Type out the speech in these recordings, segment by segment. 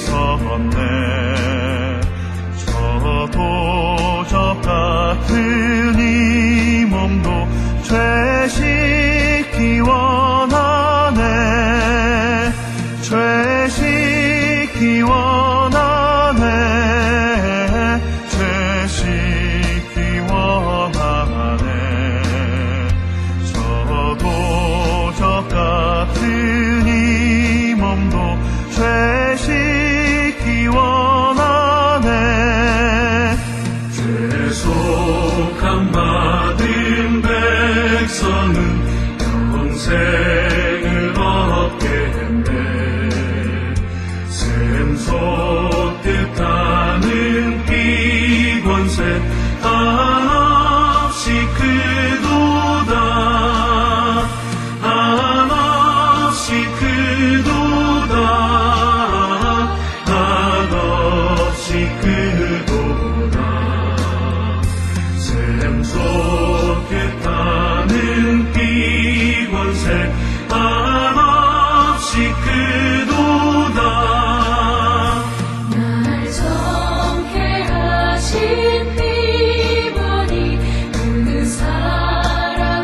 섰네. 저도 저 같은 이 몸도 죄 씻기 원하네. 죄 씻기 원하네. 죄 씻기 원하네. 저도 저 같은 이 몸도 죄 씻기 원하네. 죄속함 받은 백성은 영생을 얻겠네. 샘솟듯하는 피권세 한없이 크도다. 한없이 크도다. 한없이 크도다. 샘솟듯하는 피권세 한없이 크도다. 날 성케 하신 피보니 그 사랑하던데.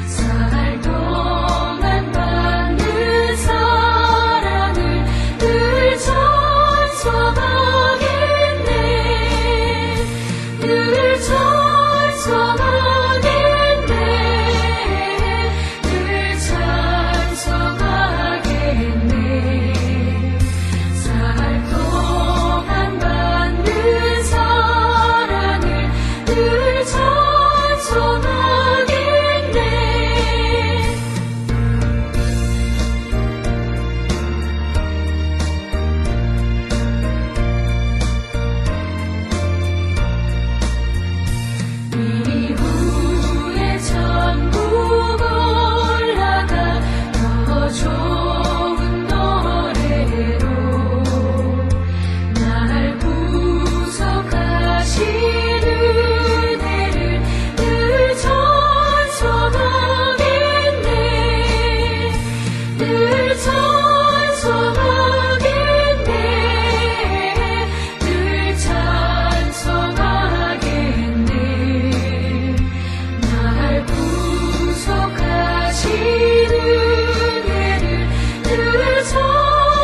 살 동안 받는 사랑을 늘 찬송하겠네. 늘 찬송하겠네. 늘 찬송하겠네. 살 동안 받는 사랑을 늘 찬송하겠네. 이후에 천국 올라가 더 좋은 노래로 날 구속하신 은혜를 늘 찬송하겠네. 늘 찬송하겠네. 늘 찬송하겠네. 날 구속하신 은혜를 늘 찬송하겠네.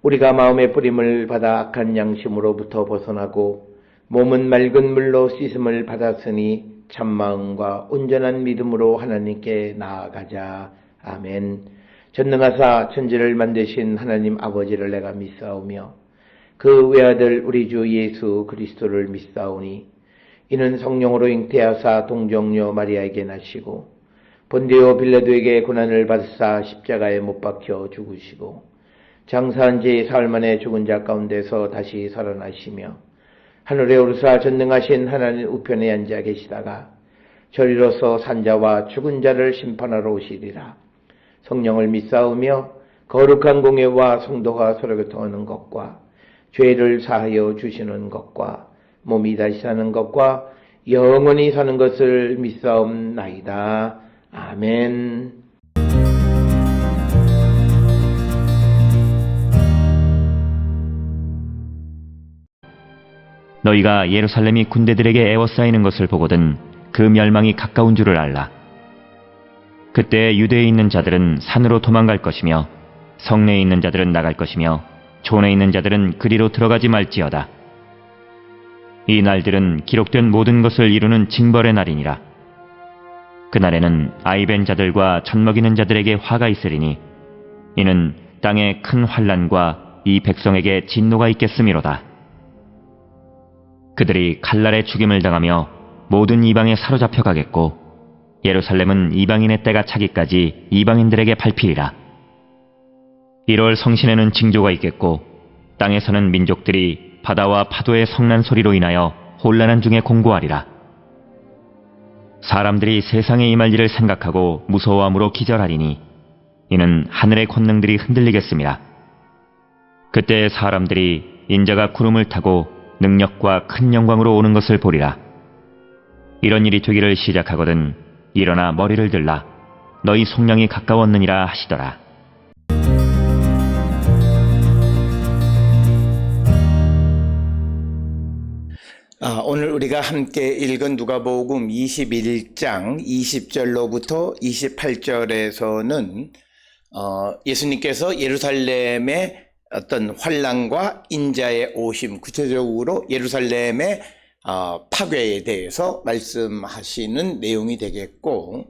우리가 마음의 뿌림을 받아 악한 양심으로부터 벗어나고 몸은 맑은 물로 씻음을 받았으니 참마음과 온전한 믿음으로 하나님께 나아가자. 아멘. 전능하사 천지를 만드신 하나님 아버지를 내가 믿사오며 그 외아들 우리 주 예수 그리스도를 믿사오니 이는 성령으로 잉태하사 동정녀 마리아에게 나시고 본디오 빌라도에게 고난을 받으사 십자가에 못 박혀 죽으시고 장사한 지 사흘 만에 죽은 자 가운데서 다시 살아나시며 하늘에 오르사 전능하신 하나님 우편에 앉아 계시다가 저리로서 산자와 죽은 자를 심판하러 오시리라. 성령을 믿사오며 거룩한 공예와 성도가 서로 교통하는 것과 죄를 사하여 주시는 것과 몸이 다시 사는 것과 영원히 사는 것을 믿사옵나이다. 아멘. 너희가 예루살렘이 군대들에게 에워싸이는 것을 보거든 그 멸망이 가까운 줄을 알라. 그때 유대에 있는 자들은 산으로 도망갈 것이며 성내에 있는 자들은 나갈 것이며 촌에 있는 자들은 그리로 들어가지 말지어다. 이 날들은 기록된 모든 것을 이루는 징벌의 날이니라. 그날에는 아이벤 자들과 젖먹이는 자들에게 화가 있으리니 이는 땅에 큰 환난과 이 백성에게 진노가 있겠음이로다. 그들이 칼날에 죽임을 당하며 모든 이방에 사로잡혀 가겠고 예루살렘은 이방인의 때가 차기까지 이방인들에게 밟히리라. 1월 성신에는 징조가 있겠고 땅에서는 민족들이 바다와 파도의 성난 소리로 인하여 혼란한 중에 공고하리라. 사람들이 세상에 임할 일을 생각하고 무서워함으로 기절하리니 이는 하늘의 권능들이 흔들리겠습니다. 그때 사람들이 인자가 구름을 타고 능력과 큰 영광으로 오는 것을 보리라. 이런 일이 되기를 시작하거든 일어나 머리를 들라. 너희 속량이 가까웠느니라 하시더라. 오늘 우리가 함께 읽은 누가복음 21장 20절로부터 28절에서는 예수님께서 예루살렘의 어떤 환난과 인자의 오심, 구체적으로 예루살렘의 파괴에 대해서 말씀하시는 내용이 되겠고,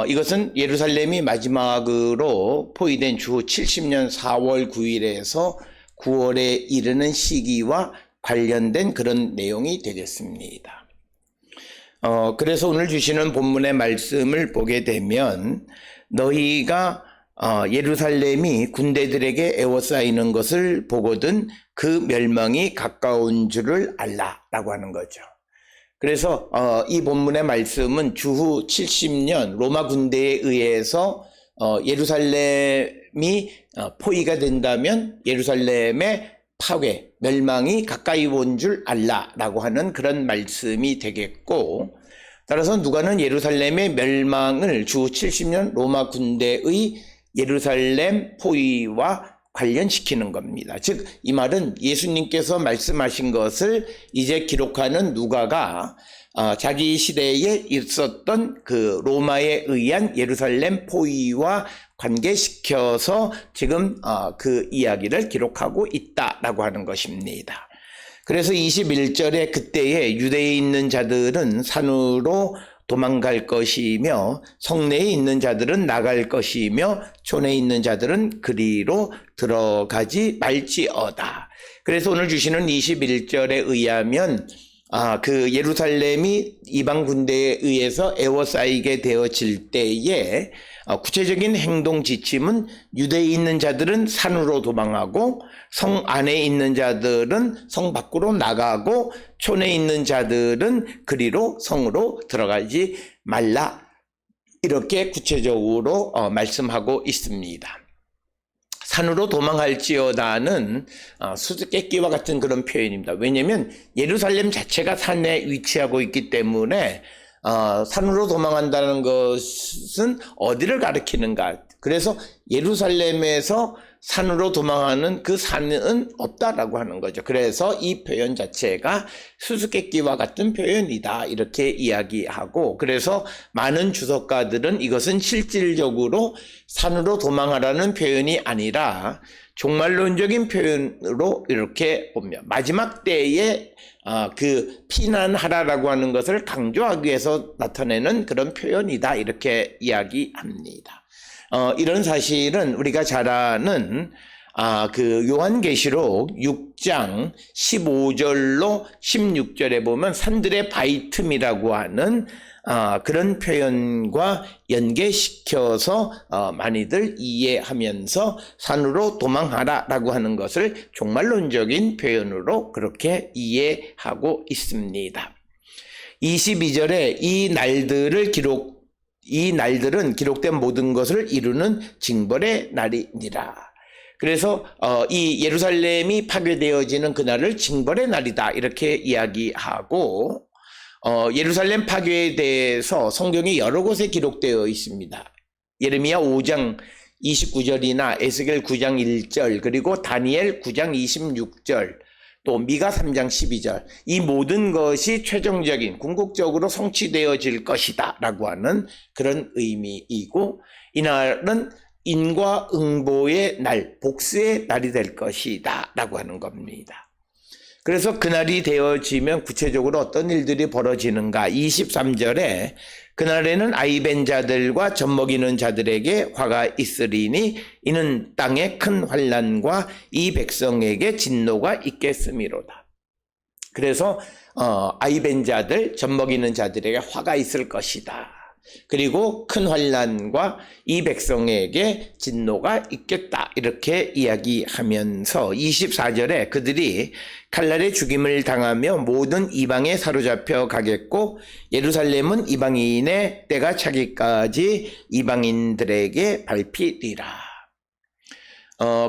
이것은 예루살렘이 마지막으로 포위된 주 70년 4월 9일에서 9월에 이르는 시기와 관련된 그런 내용이 되겠습니다. 그래서 오늘 주시는 본문의 말씀을 보게 되면 너희가 예루살렘이 군대들에게 에워싸이는 것을 보거든 그 멸망이 가까운 줄을 알라라고 하는 거죠. 그래서 이 본문의 말씀은 주후 70년 로마 군대에 의해서 예루살렘이 포위가 된다면 예루살렘의 파괴, 멸망이 가까이 온 줄 알라라고 하는 그런 말씀이 되겠고, 따라서 누가는 예루살렘의 멸망을 주 70년 로마 군대의 예루살렘 포위와 관련시키는 겁니다. 즉, 이 말은 예수님께서 말씀하신 것을 이제 기록하는 누가가 자기 시대에 있었던 그 로마에 의한 예루살렘 포위와 관계시켜서 지금 그 이야기를 기록하고 있다라고 하는 것입니다. 그래서 21절에 그때에 유대에 있는 자들은 산으로 도망갈 것이며 성내에 있는 자들은 나갈 것이며 촌에 있는 자들은 그리로 들어가지 말지어다. 그래서 오늘 주시는 21절에 의하면 그 예루살렘이 이방 군대에 의해서 에워싸이게 되어질 때에 구체적인 행동 지침은 유대에 있는 자들은 산으로 도망하고 성 안에 있는 자들은 성 밖으로 나가고 촌에 있는 자들은 그리로 성으로 들어가지 말라, 이렇게 구체적으로 말씀하고 있습니다. 산으로 도망할지어다는 수수께끼와 같은 그런 표현입니다. 왜냐하면 예루살렘 자체가 산에 위치하고 있기 때문에 산으로 도망한다는 것은 어디를 가리키는가? 그래서 예루살렘에서 산으로 도망하는 그 산은 없다라고 하는 거죠. 그래서 이 표현 자체가 수수께끼와 같은 표현이다, 이렇게 이야기하고, 그래서 많은 주석가들은 이것은 실질적으로 산으로 도망하라는 표현이 아니라 종말론적인 표현으로 이렇게 보면 마지막 때에 그 피난하라라고 하는 것을 강조하기 위해서 나타내는 그런 표현이다, 이렇게 이야기합니다. 이런 사실은 우리가 잘 아는 그 요한계시록 6장 15절로 16절에 보면 산들의 바위 틈이라고 하는 그런 표현과 연계시켜서 많이들 이해하면서 산으로 도망하라라고 하는 것을 종말론적인 표현으로 그렇게 이해하고 있습니다. 22절에 이 날들은 기록된 모든 것을 이루는 징벌의 날이니라. 그래서 이 예루살렘이 파괴되어지는 그날을 징벌의 날이다, 이렇게 이야기하고, 예루살렘 파괴에 대해서 성경이 여러 곳에 기록되어 있습니다. 예레미야 5장 29절이나 에스겔 9장 1절, 그리고 다니엘 9장 26절, 또 미가 3장 12절, 이 모든 것이 최종적인 궁극적으로 성취되어질 것이다 라고 하는 그런 의미이고, 이날은 인과응보의 날, 복수의 날이 될 것이다 라고 하는 겁니다. 그래서 그날이 되어지면 구체적으로 어떤 일들이 벌어지는가, 23절에 그날에는 아이벤 자들과 젖먹이는 자들에게 화가 있으리니 이는 땅에 큰 환난과 이 백성에게 진노가 있겠음이로다. 그래서 아이벤 자들, 젖먹이는 자들에게 화가 있을 것이다. 그리고 큰 환난과 이 백성에게 진노가 있겠다, 이렇게 이야기하면서 24절에 그들이 칼날에 죽임을 당하며 모든 이방에 사로잡혀 가겠고 예루살렘은 이방인의 때가 차기까지 이방인들에게 밟히리라.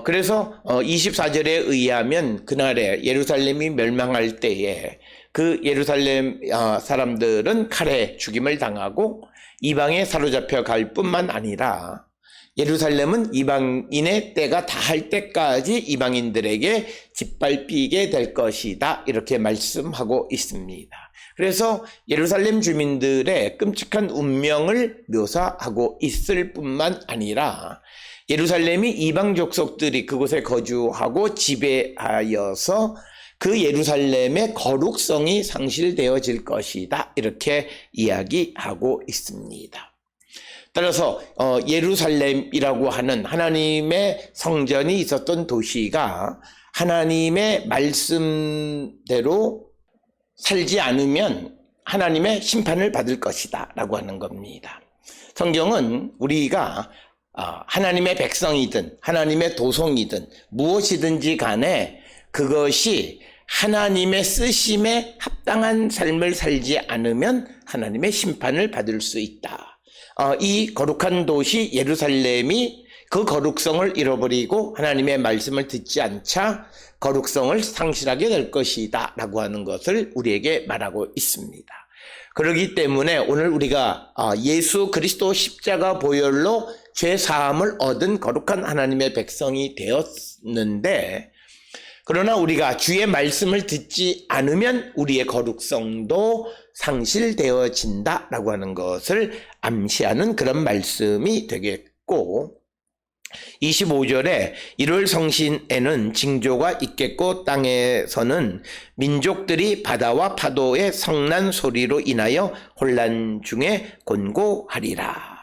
그래서 24절에 의하면 그날에 예루살렘이 멸망할 때에 그 예루살렘 사람들은 칼에 죽임을 당하고 이방에 사로잡혀 갈 뿐만 아니라 예루살렘은 이방인의 때가 다할 때까지 이방인들에게 짓밟히게 될 것이다, 이렇게 말씀하고 있습니다. 그래서 예루살렘 주민들의 끔찍한 운명을 묘사하고 있을 뿐만 아니라 예루살렘이 이방 족속들이 그곳에 거주하고 지배하여서 그 예루살렘의 거룩성이 상실되어질 것이다, 이렇게 이야기하고 있습니다. 따라서 예루살렘이라고 하는 하나님의 성전이 있었던 도시가 하나님의 말씀대로 살지 않으면 하나님의 심판을 받을 것이다 라고 하는 겁니다. 성경은 우리가 하나님의 백성이든 하나님의 도성이든 무엇이든지 간에 그것이 하나님의 쓰심에 합당한 삶을 살지 않으면 하나님의 심판을 받을 수 있다. 이 거룩한 도시 예루살렘이 그 거룩성을 잃어버리고 하나님의 말씀을 듣지 않자 거룩성을 상실하게 될 것이다 라고 하는 것을 우리에게 말하고 있습니다. 그렇기 때문에 오늘 우리가 예수 그리스도 십자가 보혈로 죄 사함을 얻은 거룩한 하나님의 백성이 되었는데, 그러나 우리가 주의 말씀을 듣지 않으면 우리의 거룩성도 상실되어진다라고 하는 것을 암시하는 그런 말씀이 되겠고, 25절에 1월 성신에는 징조가 있겠고 땅에서는 민족들이 바다와 파도의 성난 소리로 인하여 혼란 중에 곤고하리라.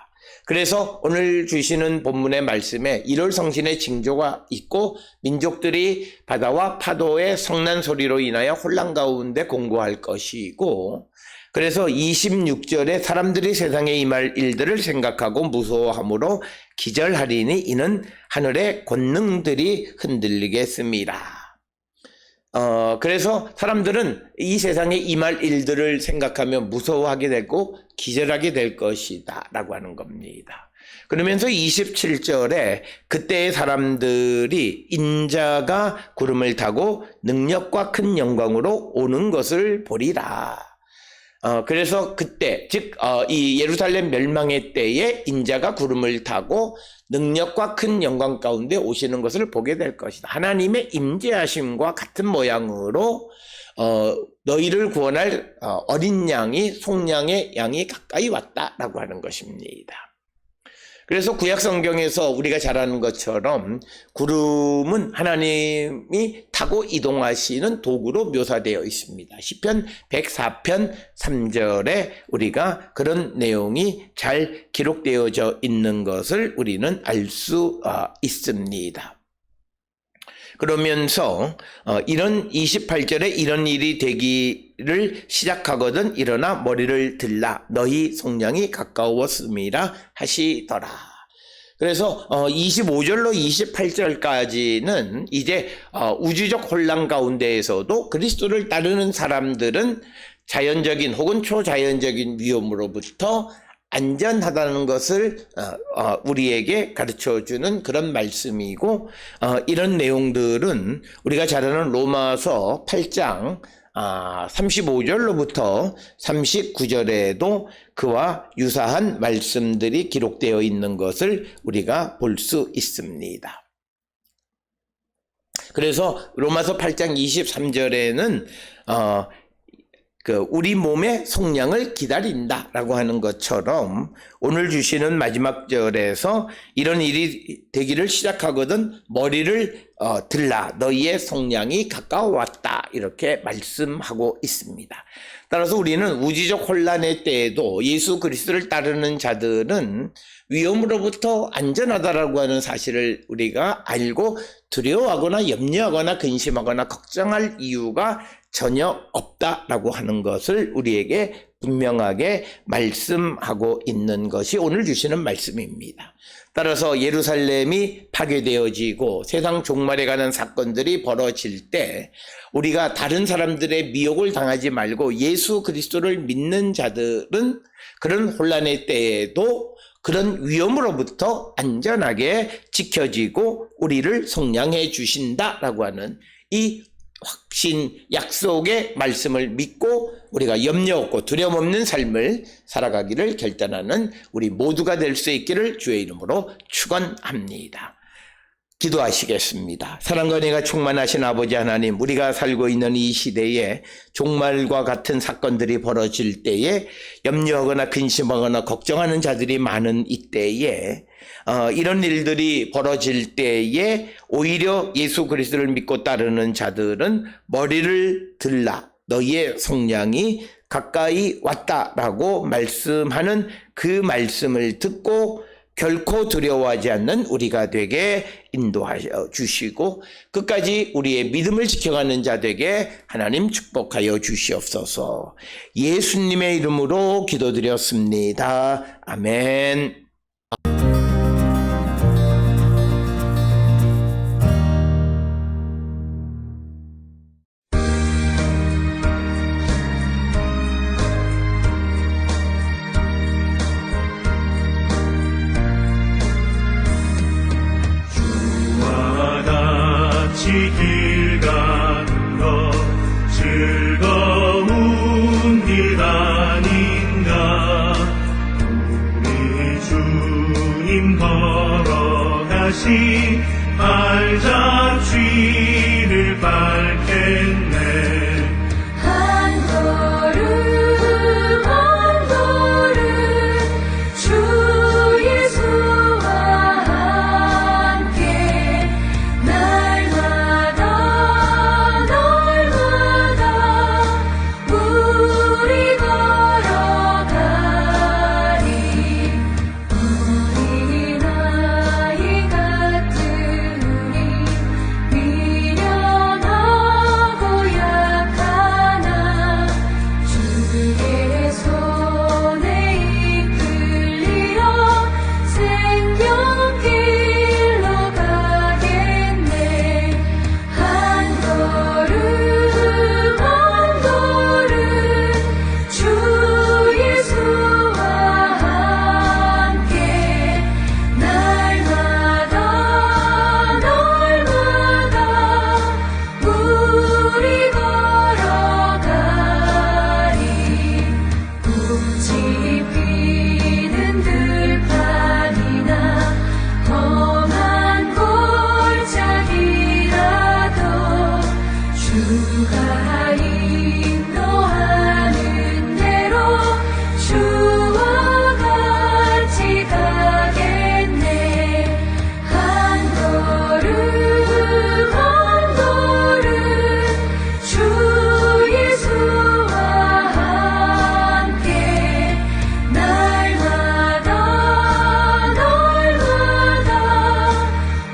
그래서 오늘 주시는 본문의 말씀에 1월 성신의 징조가 있고 민족들이 바다와 파도의 성난 소리로 인하여 혼란 가운데 곤고할 것이고, 그래서 26절에 사람들이 세상에 임할 일들을 생각하고 무서워함으로 기절하리니 이는 하늘의 권능들이 흔들리겠습니다. 그래서 사람들은 이 세상에 임할 일들을 생각하며 무서워하게 되고 기절하게 될 것이다 라고 하는 겁니다. 그러면서 27절에 그때의 사람들이 인자가 구름을 타고 능력과 큰 영광으로 오는 것을 보리라. 그래서 그때, 즉 이 예루살렘 멸망의 때에 인자가 구름을 타고 능력과 큰 영광 가운데 오시는 것을 보게 될 것이다. 하나님의 임재하심과 같은 모양으로 너희를 구원할 어린 양이, 속량의 양이 가까이 왔다라고 하는 것입니다. 그래서 구약 성경에서 우리가 잘 아는 것처럼 구름은 하나님이 타고 이동하시는 도구로 묘사되어 있습니다. 시편 104편 3절에 우리가 그런 내용이 잘 기록되어져 있는 것을 우리는 알 수 있습니다. 그러면서 이런 28절에 이런 일이 되기를 시작하거든 일어나 머리를 들라 너희 속량이 가까웠음이라 하시더라. 그래서 25절로 28절까지는 이제 우주적 혼란 가운데에서도 그리스도를 따르는 사람들은 자연적인 혹은 초자연적인 위험으로부터 안전하다는 것을 우리에게 가르쳐주는 그런 말씀이고, 이런 내용들은 우리가 잘 아는 로마서 8장 35절로부터 39절에도 그와 유사한 말씀들이 기록되어 있는 것을 우리가 볼 수 있습니다. 그래서 로마서 8장 23절에는 우리 몸의 속량을 기다린다라고 하는 것처럼 오늘 주시는 마지막 절에서 이런 일이 되기를 시작하거든 머리를 들라 너희의 속량이 가까워왔다 이렇게 말씀하고 있습니다. 따라서 우리는 우주적 혼란의 때에도 예수 그리스도를 따르는 자들은 위험으로부터 안전하다라고 하는 사실을 우리가 알고 두려워하거나 염려하거나 근심하거나 걱정할 이유가 전혀 없다라고 하는 것을 우리에게 분명하게 말씀하고 있는 것이 오늘 주시는 말씀입니다. 따라서 예루살렘이 파괴되어지고 세상 종말에 관한 사건들이 벌어질 때 우리가 다른 사람들의 미혹을 당하지 말고 예수 그리스도를 믿는 자들은 그런 혼란의 때에도 그런 위험으로부터 안전하게 지켜지고 우리를 속량해 주신다라고 하는 이 확신, 약속의 말씀을 믿고 우리가 염려 없고 두려움 없는 삶을 살아가기를 결단하는 우리 모두가 될 수 있기를 주의 이름으로 축원합니다. 기도하시겠습니다. 사랑과 은혜가 충만하신 아버지 하나님, 우리가 살고 있는 이 시대에 종말과 같은 사건들이 벌어질 때에 염려하거나 근심하거나 걱정하는 자들이 많은 이때에 이런 일들이 벌어질 때에 오히려 예수 그리스도를 믿고 따르는 자들은 머리를 들라 너희의 속량이 가까이 왔다라고 말씀하는 그 말씀을 듣고 결코 두려워하지 않는 우리가 되게 인도하여 주시고 끝까지 우리의 믿음을 지켜가는 자 되게 하나님 축복하여 주시옵소서. 예수님의 이름으로 기도드렸습니다. 아멘. 길 가는 것 즐거운 일 아닌가. 우리 주님 걸어가신 발자취를 밟겠네. 한 걸음 한 걸음 주 예수와 함께 날마다 우리 걸어가리. 우리 나이 같으니 미련하고 약하나 주의 손에 이끌리어 생명길로 가겠네. 한 걸음 한 걸음 주 예수와 함께 날마다 우리 걸어가리. 꽃이 피는 들판이나 험한 골짜기라도 주가 인도하는 대로 주와 같이 가겠네. 한 걸음 한 걸음 주 예수와 함께 날마다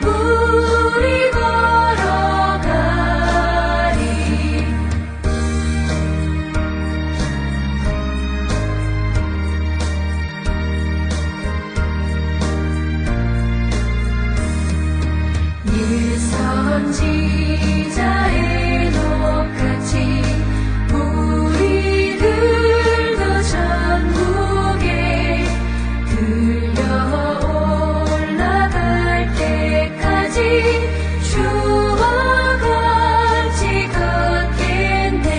우리 걸어가리. 일 선지자의 녹같이 우리들도 천국에 들려 올라갈 때까지 주와 같이 걷겠네.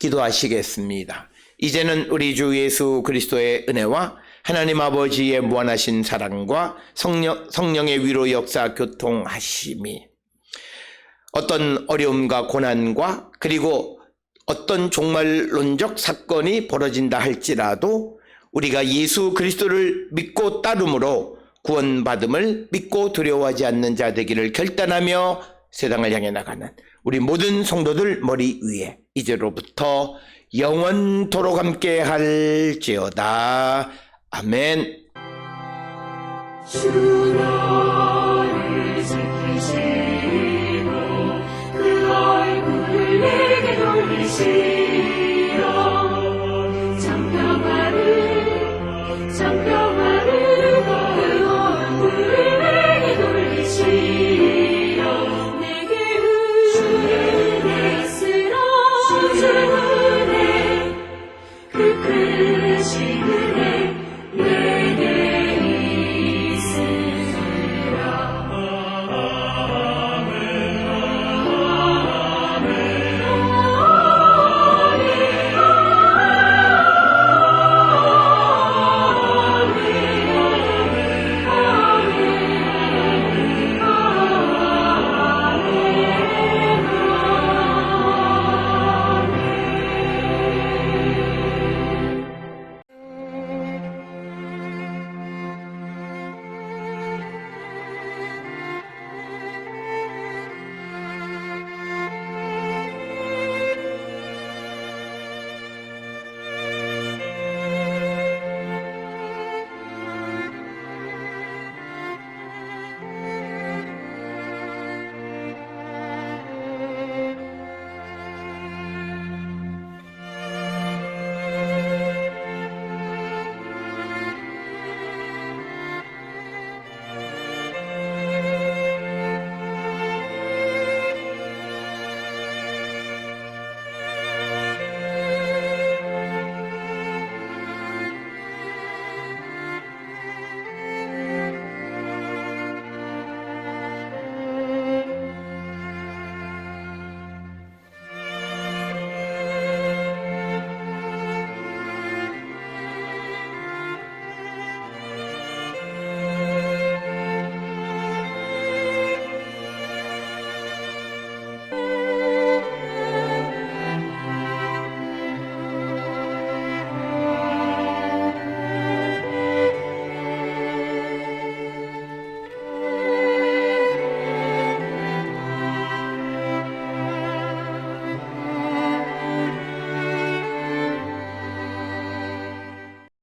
기도하시겠습니다. 이제는 우리 주 예수 그리스도의 은혜와 하나님 아버지의 무한하신 사랑과 성령의 위로 역사 교통하심이 어떤 어려움과 고난과 그리고 어떤 종말론적 사건이 벌어진다 할지라도 우리가 예수 그리스도를 믿고 따름으로 구원받음을 믿고 두려워하지 않는 자 되기를 결단하며 세상을 향해 나가는 우리 모든 성도들 머리 위에 이제로부터 영원토록 함께 할지어다. 아멘. 주 너를 지키시고 그 얼굴을 내게 돌리시고